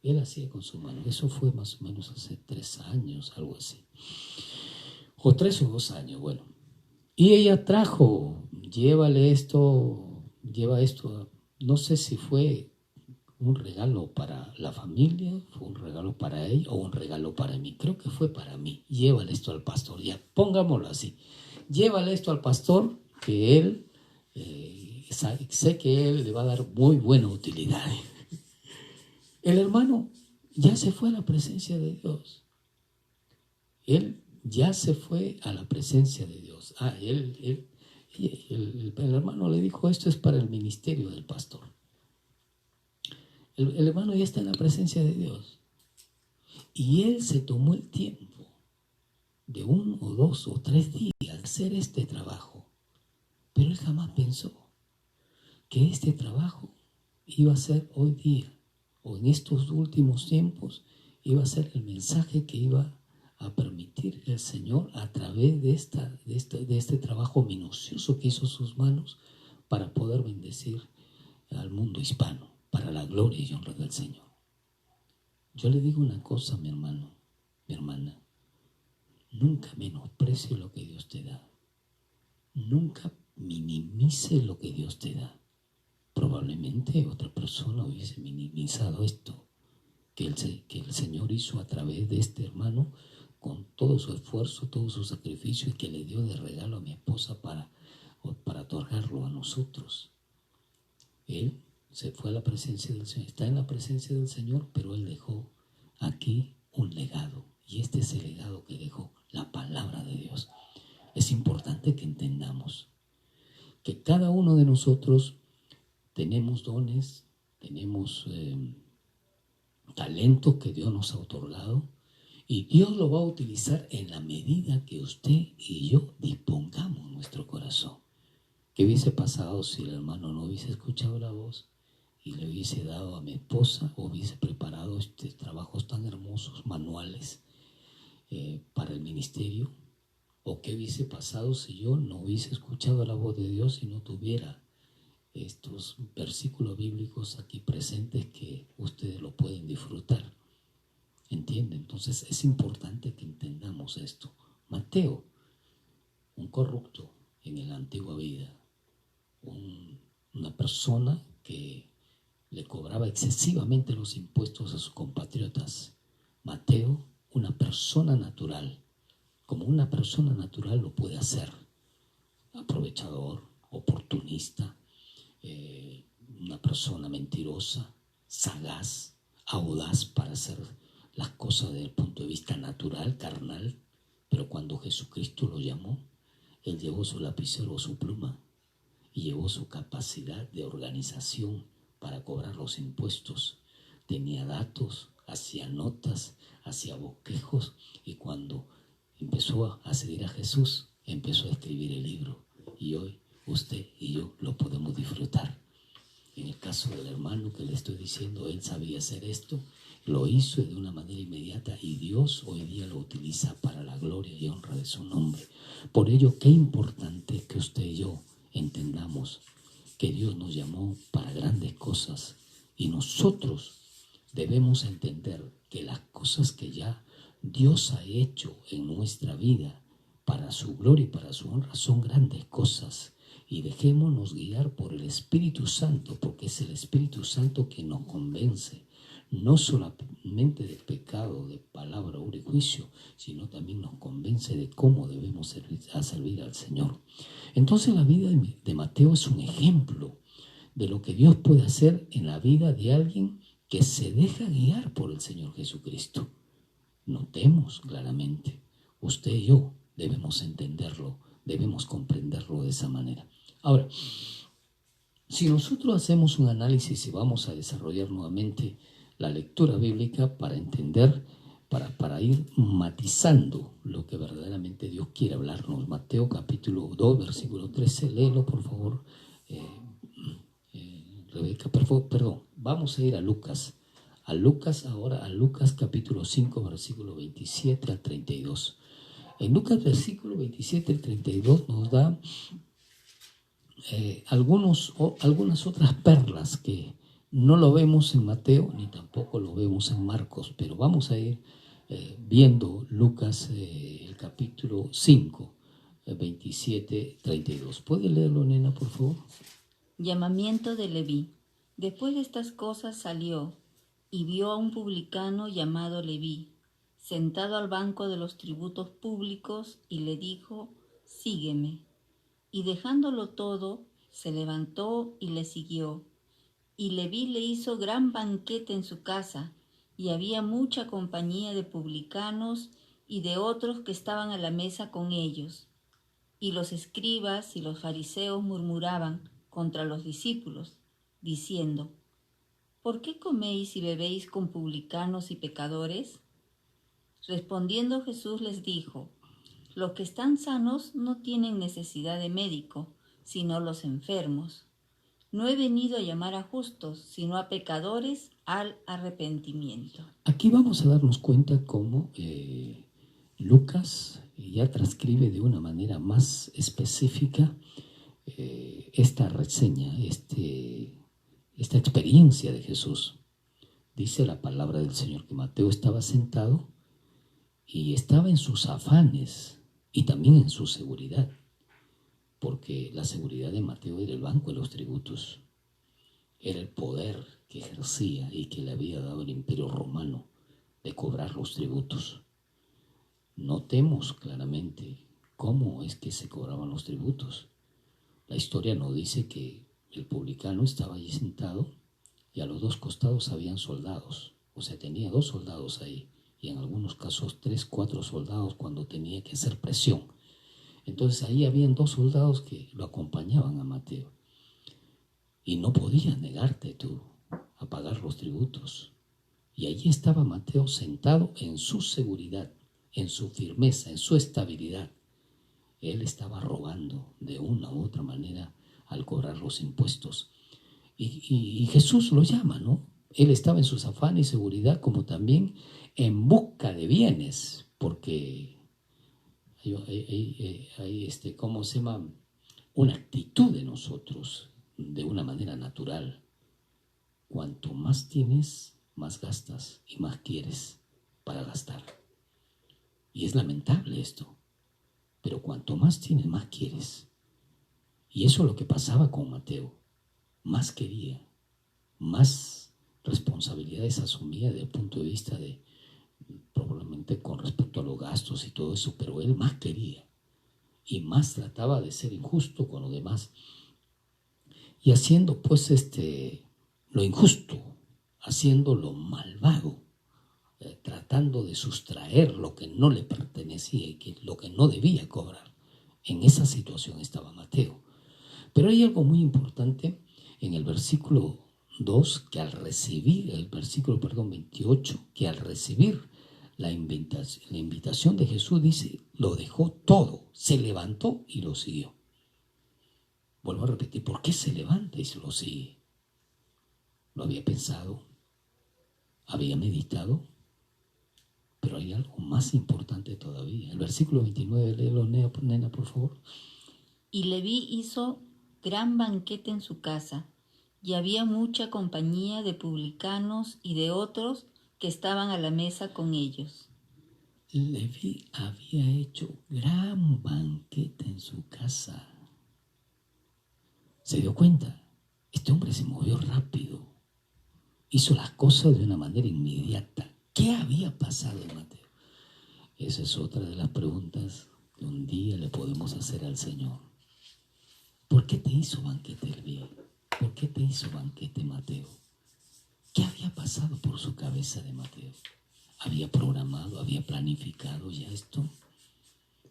Él hacía con sus manos. Eso fue más o menos hace 3 años, algo así. O 3 o 2 años, bueno. Y ella trajo, lleva esto, no sé si fue un regalo para la familia, fue un regalo para ella o un regalo para mí. Creo que fue para mí. Llévale esto al pastor, ya, pongámoslo así. Llévale esto al pastor, que él, sé que él le va a dar muy buena utilidad. El hermano ya se fue a la presencia de Dios. Él ya se fue a la presencia de Dios. El hermano le dijo, esto es para el ministerio del pastor. El hermano ya está en la presencia de Dios. Y él se tomó el tiempo de 1 o 2 o 3 días de hacer este trabajo. Pero él jamás pensó que este trabajo iba a ser hoy día, o en estos últimos tiempos, iba a ser el mensaje que iba a permitir el Señor a través de este trabajo minucioso que hizo sus manos para poder bendecir al mundo hispano, para la gloria y honra del Señor. Yo le digo una cosa, mi hermano, mi hermana, nunca menosprecie lo que Dios te da. Nunca minimice lo que Dios te da. Probablemente otra persona hubiese minimizado esto que el Señor hizo a través de este hermano con todo su esfuerzo, todo su sacrificio y que le dio de regalo a mi esposa para otorgarlo a nosotros. Él se fue a la presencia del Señor, está en la presencia del Señor, pero él dejó aquí un legado. Y este es el legado que dejó, la palabra de Dios. Es importante que entendamos que cada uno de nosotros tenemos dones, tenemos talentos que Dios nos ha otorgado y Dios lo va a utilizar en la medida que usted y yo dispongamos nuestro corazón. ¿Qué hubiese pasado si el hermano no hubiese escuchado la voz y le hubiese dado a mi esposa o hubiese preparado trabajos tan hermosos, manuales, para el ministerio? ¿O qué hubiese pasado si yo no hubiese escuchado la voz de Dios y no tuviera estos versículos bíblicos aquí presentes que ustedes lo pueden disfrutar? ¿Entienden? Entonces es importante que entendamos esto. Mateo, un corrupto en la antigua vida, una persona que le cobraba excesivamente los impuestos a sus compatriotas. Mateo, una persona natural, como una persona natural lo puede hacer, aprovechador, oportunista, una persona mentirosa, sagaz, audaz para hacer las cosas desde el punto de vista natural, carnal. Pero cuando Jesucristo lo llamó, él llevó su lapicero o su pluma y llevó su capacidad de organización para cobrar los impuestos. Tenía datos, hacía notas, hacía bosquejos, y cuando empezó a seguir a Jesús, empezó a escribir el libro. Y hoy usted y yo lo podemos disfrutar. En el caso del hermano que le estoy diciendo, él sabía hacer esto, lo hizo de una manera inmediata y Dios hoy día lo utiliza para la gloria y honra de su nombre. Por ello, qué importante que usted y yo entendamos que Dios nos llamó para grandes cosas y nosotros debemos entender que las cosas que ya Dios ha hecho en nuestra vida para su gloria y para su honra son grandes cosas. Y dejémonos guiar por el Espíritu Santo, porque es el Espíritu Santo quien nos convence, no solamente del pecado, de palabra, obra y juicio, sino también nos convence de cómo debemos servir al Señor. Entonces la vida de Mateo es un ejemplo de lo que Dios puede hacer en la vida de alguien que se deja guiar por el Señor Jesucristo. Notemos claramente, usted y yo debemos entenderlo, debemos comprenderlo de esa manera. Ahora, si nosotros hacemos un análisis y vamos a desarrollar nuevamente la lectura bíblica para entender, para ir matizando lo que verdaderamente Dios quiere hablarnos. Mateo capítulo 2, versículo 13, léelo por favor. Rebeca, perdón, vamos a ir a Lucas ahora, a Lucas capítulo 5, versículo 27 al 32. En Lucas versículo 27 al 32 nos da algunas otras perlas que no lo vemos en Mateo ni tampoco lo vemos en Marcos, pero vamos a ir viendo Lucas el capítulo 5, 27, 32. ¿Puede leerlo, nena, por favor? Llamamiento de Leví. Después de estas cosas salió y vio a un publicano llamado Leví, sentado al banco de los tributos públicos, y le dijo: sígueme. Y dejándolo todo, se levantó y le siguió. Y Leví le hizo gran banquete en su casa, y había mucha compañía de publicanos y de otros que estaban a la mesa con ellos. Y los escribas y los fariseos murmuraban contra los discípulos, diciendo: ¿por qué coméis y bebéis con publicanos y pecadores? Respondiendo Jesús les dijo: los que están sanos no tienen necesidad de médico, sino los enfermos. No he venido a llamar a justos, sino a pecadores al arrepentimiento. Aquí vamos a darnos cuenta cómo Lucas ya transcribe de una manera más específica esta reseña, esta experiencia de Jesús. Dice la palabra del Señor que Mateo estaba sentado y estaba en sus afanes y también en su seguridad, porque la seguridad de Mateo era el banco de los tributos, era el poder que ejercía y que le había dado el imperio romano de cobrar los tributos. Notemos claramente cómo es que se cobraban los tributos. La historia nos dice que el publicano estaba allí sentado y a los dos costados habían soldados, o sea, tenía 2 soldados ahí, y en algunos casos 3, 4 soldados cuando tenía que hacer presión. Entonces ahí habían 2 soldados que lo acompañaban a Mateo, y no podías negarte tú a pagar los tributos. Y allí estaba Mateo sentado en su seguridad, en su firmeza, en su estabilidad. Él estaba robando de una u otra manera al cobrar los impuestos. Y Jesús lo llama, ¿no? Él estaba en sus afanes y seguridad, como también en busca de bienes, porque hay ¿cómo se llama? Una actitud de nosotros, de una manera natural. Cuanto más tienes, más gastas y más quieres para gastar. Y es lamentable esto, pero cuanto más tienes, más quieres. Y eso es lo que pasaba con Mateo. Más quería, más responsabilidades asumía desde el punto de vista de, probablemente con respecto a los gastos y todo eso, pero él más quería y más trataba de ser injusto con los demás, y haciendo pues lo injusto, haciendo lo malvado, tratando de sustraer lo que no le pertenecía y lo que no debía cobrar. En esa situación estaba Mateo. Pero hay algo muy importante en el versículo 2, que al recibir, el versículo 28, que al recibir la invitación de Jesús, dice, lo dejó todo, se levantó y lo siguió. Vuelvo a repetir, ¿por qué se levanta y se lo sigue? Lo había pensado, había meditado, pero hay algo más importante todavía. El versículo 29, léelo, nena, por favor. Y Leví hizo gran banquete en su casa, y había mucha compañía de publicanos y de otros que estaban a la mesa con ellos. Leví había hecho gran banquete en su casa. Se dio cuenta, este hombre se movió rápido, hizo las cosas de una manera inmediata. ¿Qué había pasado, Mateo? Esa es otra de las preguntas que un día le podemos hacer al Señor. ¿Por qué te hizo banquete Leví? ¿Por qué te hizo banquete Mateo? ¿Qué había pasado por su cabeza de Mateo? ¿Había programado, había planificado ya esto?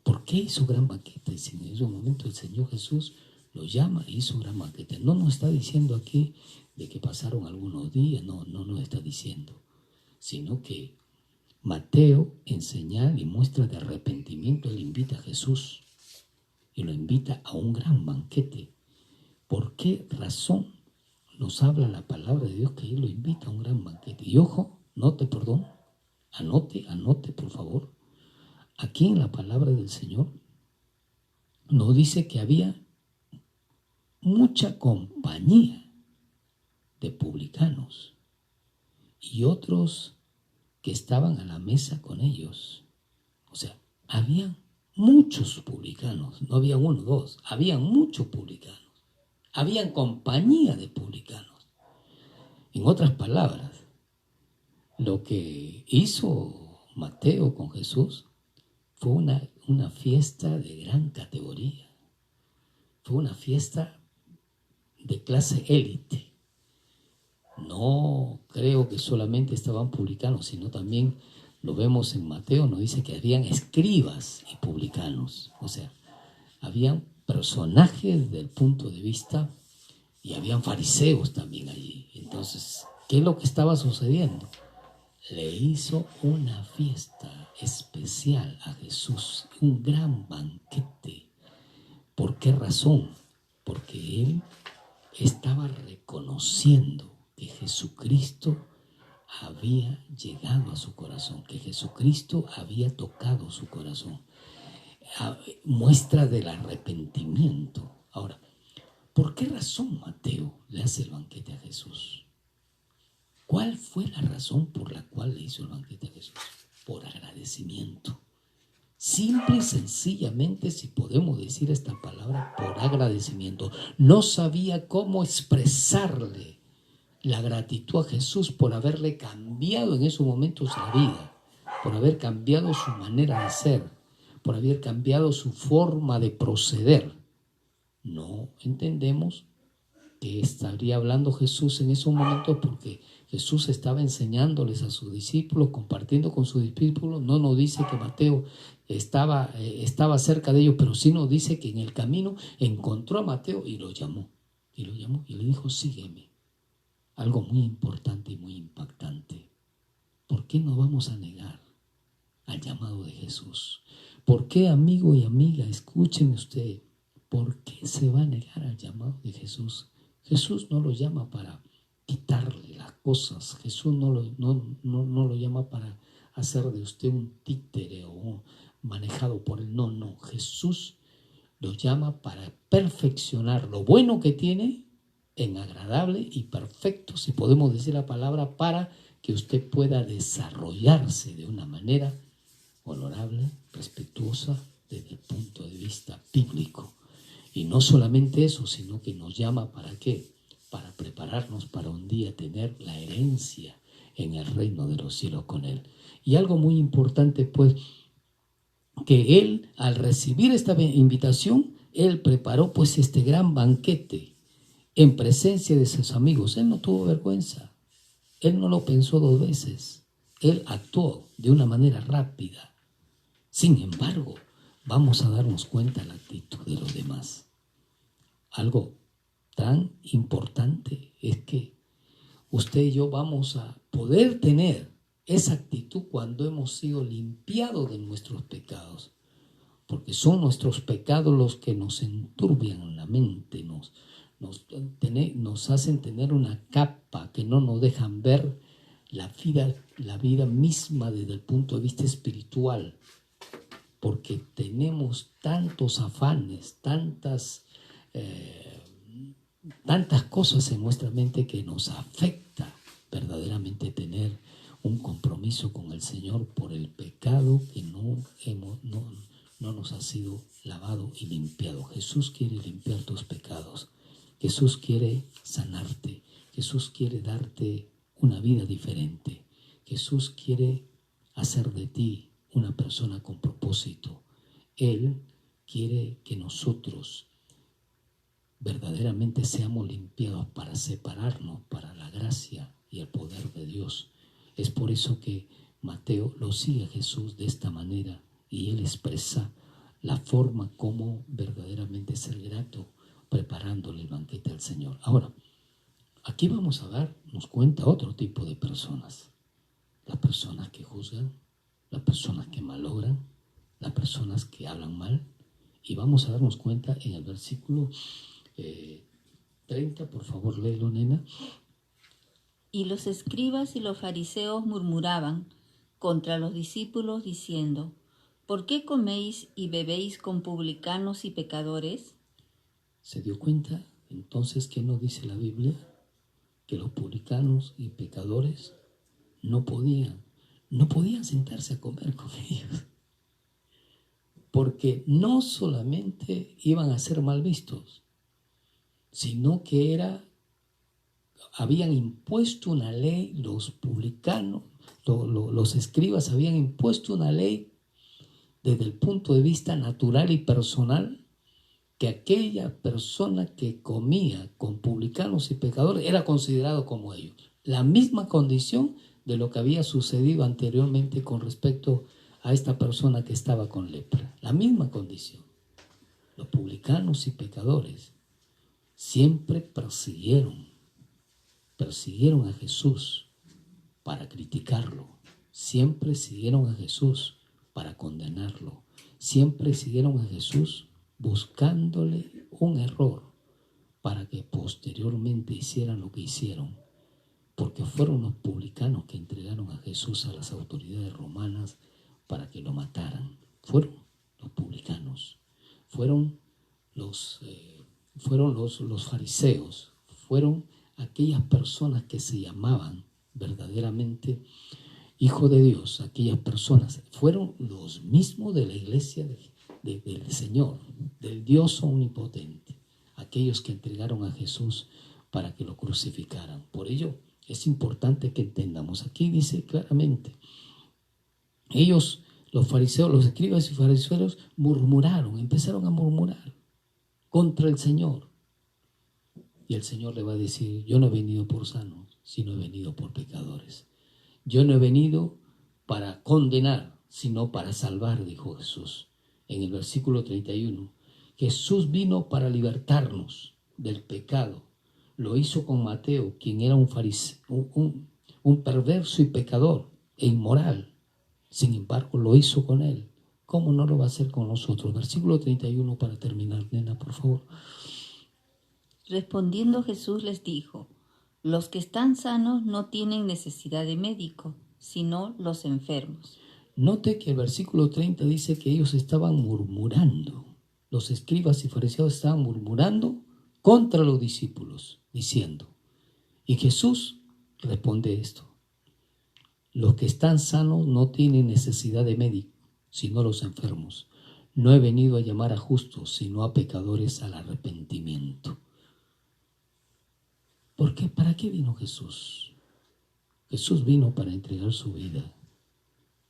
¿Por qué hizo gran banquete? Y si en ese momento el Señor Jesús lo llama e hizo gran banquete. No nos está diciendo aquí de que pasaron algunos días, no nos está diciendo, sino que Mateo, en señal y muestra de arrepentimiento, él invita a Jesús y lo invita a un gran banquete. ¿Por qué razón nos habla la palabra de Dios que él lo invita a un gran banquete? Y ojo, anote por favor. Aquí en la palabra del Señor nos dice que había mucha compañía de publicanos y otros que estaban a la mesa con ellos. O sea, habían muchos publicanos, no había uno, dos, habían muchos publicanos. Habían compañía de publicanos. En otras palabras, lo que hizo Mateo con Jesús fue una fiesta de gran categoría. Fue una fiesta de clase élite. No creo que solamente estaban publicanos, sino también lo vemos en Mateo, nos dice que habían escribas y publicanos. O sea, habían personajes del punto de vista y habían fariseos también allí. Entonces, ¿qué es lo que estaba sucediendo? Le hizo una fiesta especial a Jesús, un gran banquete. ¿Por qué razón? Porque él estaba reconociendo que Jesucristo había llegado a su corazón, que Jesucristo había tocado su corazón. Muestra del arrepentimiento. Ahora, ¿por qué razón Mateo le hace el banquete a Jesús? ¿Cuál fue la razón por la cual le hizo el banquete a Jesús? Por agradecimiento. Simple y sencillamente, si podemos decir esta palabra, por agradecimiento. No sabía cómo expresarle la gratitud a Jesús por haberle cambiado en esos momentos la vida, por haber cambiado su manera de ser, por haber cambiado su forma de proceder. No entendemos que estaría hablando Jesús en esos momentos porque Jesús estaba enseñándoles a sus discípulos, compartiendo con sus discípulos. No nos dice que Mateo estaba cerca de ellos, pero sí nos dice que en el camino encontró a Mateo y lo llamó. Y le dijo, sígueme. Algo muy importante y muy impactante. ¿Por qué no vamos a negar al llamado de Jesús? ¿Por qué, amigo y amiga, escúcheme usted, por qué se va a negar al llamado de Jesús? Jesús no lo llama para quitarle las cosas. Jesús no lo llama para hacer de usted un títere o manejado por él. No. Jesús lo llama para perfeccionar lo bueno que tiene en agradable y perfecto, si podemos decir la palabra, para que usted pueda desarrollarse de una manera honorable, respetuosa, desde el punto de vista bíblico. Y no solamente eso, sino que nos llama ¿para qué? Para prepararnos para un día tener la herencia en el reino de los cielos con Él. Y algo muy importante, pues, que Él, al recibir esta invitación, Él preparó pues este gran banquete en presencia de sus amigos. Él no tuvo vergüenza. Él no lo pensó dos veces. Él actuó de una manera rápida. Sin embargo, vamos a darnos cuenta de la actitud de los demás. Algo tan importante es que usted y yo vamos a poder tener esa actitud cuando hemos sido limpiados de nuestros pecados, porque son nuestros pecados los que nos enturbian la mente, nos hacen tener una capa que no nos dejan ver la vida misma desde el punto de vista espiritual, porque tenemos tantos afanes, tantas cosas en nuestra mente que nos afecta verdaderamente tener un compromiso con el Señor por el pecado que no nos ha sido lavado y limpiado. Jesús quiere limpiar tus pecados. Jesús quiere sanarte. Jesús quiere darte una vida diferente. Jesús quiere hacer de ti una persona con propósito. Él quiere que nosotros verdaderamente seamos limpiados para separarnos para la gracia y el poder de Dios. Es por eso que Mateo lo sigue a Jesús de esta manera y él expresa la forma como verdaderamente ser grato preparándole el banquete al Señor. Ahora, aquí vamos a darnos cuenta otro tipo de personas. Las personas que juzgan, las personas que malogran, las personas que hablan mal. Y vamos a darnos cuenta en el versículo 30, por favor, léelo, nena. Y los escribas y los fariseos murmuraban contra los discípulos diciendo: ¿Por qué coméis y bebéis con publicanos y pecadores? ¿Se dio cuenta entonces que no dice la Biblia que los publicanos y pecadores no podían sentarse a comer con ellos? Porque no solamente iban a ser mal vistos, sino que habían impuesto una ley, los publicanos, los escribas habían impuesto una ley desde el punto de vista natural y personal, que aquella persona que comía con publicanos y pecadores era considerado como ellos. La misma condición de lo que había sucedido anteriormente con respecto a esta persona que estaba con lepra. La misma condición. Los publicanos y pecadores siempre persiguieron a Jesús para criticarlo. Siempre siguieron a Jesús para condenarlo. Siempre siguieron a Jesús buscándole un error para que posteriormente hicieran lo que hicieron, porque fueron los publicanos que entregaron a Jesús a las autoridades romanas para que lo mataran. Fueron los publicanos, fueron los fariseos, fueron aquellas personas que se llamaban verdaderamente hijo de Dios. Aquellas personas fueron los mismos de la iglesia del Señor, del Dios omnipotente, aquellos que entregaron a Jesús para que lo crucificaran. Por ello es importante que entendamos, aquí dice claramente, ellos, los fariseos, los escribas y fariseos murmuraron, empezaron a murmurar contra el Señor. Y el Señor le va a decir: yo no he venido por sanos, sino he venido por pecadores. Yo no he venido para condenar, sino para salvar, dijo Jesús. En el versículo 31, Jesús vino para libertarnos del pecado. Lo hizo con Mateo, quien era un fariseo, un perverso y pecador e inmoral. Sin embargo, lo hizo con él. ¿Cómo no lo va a hacer con nosotros? Versículo 31 para terminar, nena, por favor. Respondiendo Jesús les dijo: los que están sanos no tienen necesidad de médico, sino los enfermos. Note que el versículo 30 dice que ellos estaban murmurando. Los escribas y fariseos estaban murmurando contra los discípulos, diciendo. Y Jesús responde esto: los que están sanos no tienen necesidad de médico, sino los enfermos. No he venido a llamar a justos, sino a pecadores al arrepentimiento. ¿Por qué? ¿Para qué vino Jesús? Jesús vino para entregar su vida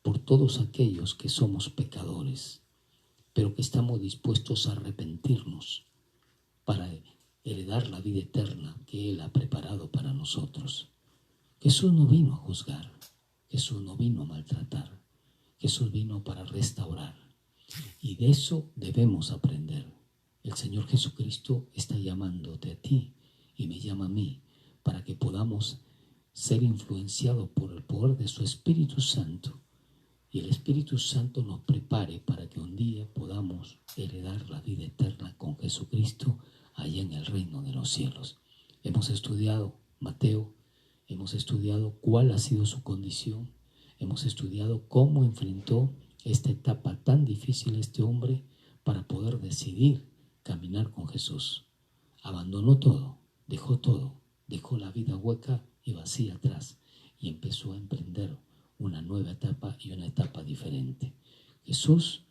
por todos aquellos que somos pecadores, pero que estamos dispuestos a arrepentirnos para heredar la vida eterna que Él ha preparado para nosotros. Jesús no vino a juzgar, Jesús no vino a maltratar, Jesús vino para restaurar. Y de eso debemos aprender. El Señor Jesucristo está llamándote a ti y me llama a mí para que podamos ser influenciados por el poder de su Espíritu Santo. Y el Espíritu Santo nos prepare para que un día podamos heredar la vida eterna con Jesucristo allá en el reino de los cielos. Hemos estudiado Mateo, hemos estudiado cuál ha sido su condición, hemos estudiado cómo enfrentó esta etapa tan difícil este hombre para poder decidir caminar con Jesús. Abandonó todo, dejó la vida hueca y vacía atrás y empezó a emprender una nueva etapa y una etapa diferente. Jesús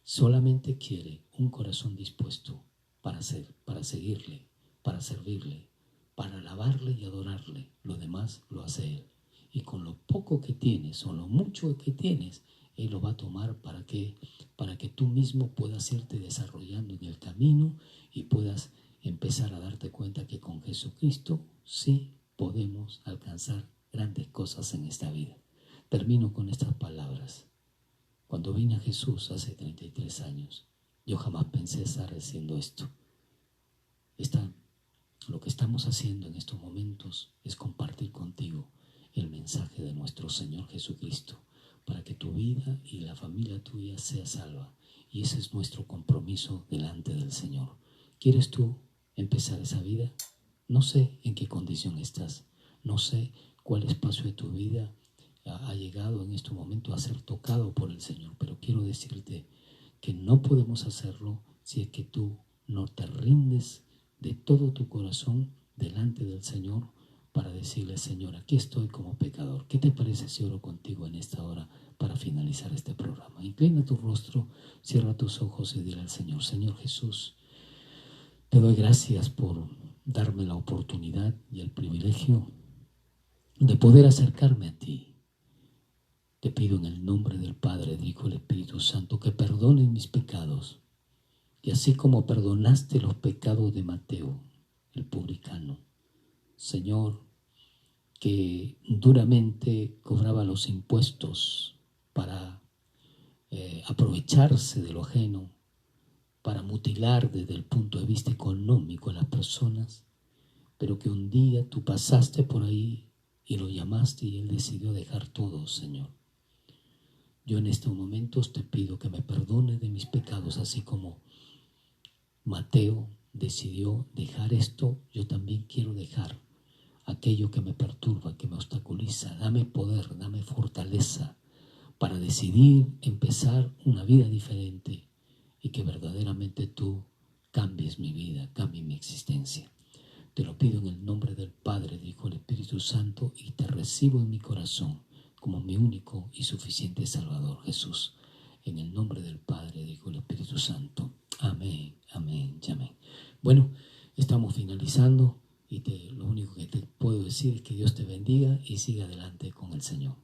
solamente quiere un corazón dispuesto para seguirle, para servirle, para alabarle y adorarle. Lo demás lo hace Él. Y con lo poco que tienes o lo mucho que tienes, Él lo va a tomar para que tú mismo puedas irte desarrollando en el camino y puedas empezar a darte cuenta que con Jesucristo sí podemos alcanzar grandes cosas en esta vida. Termino con estas palabras. Cuando vine a Jesús hace 33 años, yo jamás pensé estar haciendo esto. Lo que estamos haciendo en estos momentos es compartir contigo el mensaje de nuestro Señor Jesucristo para que tu vida y la familia tuya sea salva. Y ese es nuestro compromiso delante del Señor. ¿Quieres tú empezar esa vida? No sé en qué condición estás. No sé cuál espacio de tu vida ha llegado en este momento a ser tocado por el Señor. Pero quiero decirte que no podemos hacerlo si es que tú no te rindes de todo tu corazón delante del Señor para decirle: Señor, aquí estoy como pecador. ¿Qué te parece si oro contigo en esta hora para finalizar este programa? Inclina tu rostro, cierra tus ojos y dile al Señor: Señor Jesús, te doy gracias por darme la oportunidad y el privilegio de poder acercarme a ti. Te pido en el nombre del Padre, del Hijo y del Espíritu Santo que perdones mis pecados. Y así como perdonaste los pecados de Mateo, el publicano, Señor, que duramente cobraba los impuestos para aprovecharse de lo ajeno, para mutilar desde el punto de vista económico a las personas, pero que un día tú pasaste por ahí y lo llamaste y él decidió dejar todo, Señor. Yo en estos momentos te pido que me perdones de mis pecados, así como Mateo decidió dejar esto. Yo también quiero dejar aquello que me perturba, que me obstaculiza. Dame poder, dame fortaleza para decidir empezar una vida diferente y que verdaderamente tú cambies mi vida, cambies mi existencia. Te lo pido en el nombre del Padre, del Hijo y del Espíritu Santo, y te recibo en mi corazón como mi único y suficiente Salvador, Jesús. En el nombre del Padre, del Hijo y del Espíritu Santo. Amén, amén y amén. Bueno, estamos finalizando y lo único que te puedo decir es que Dios te bendiga y siga adelante con el Señor.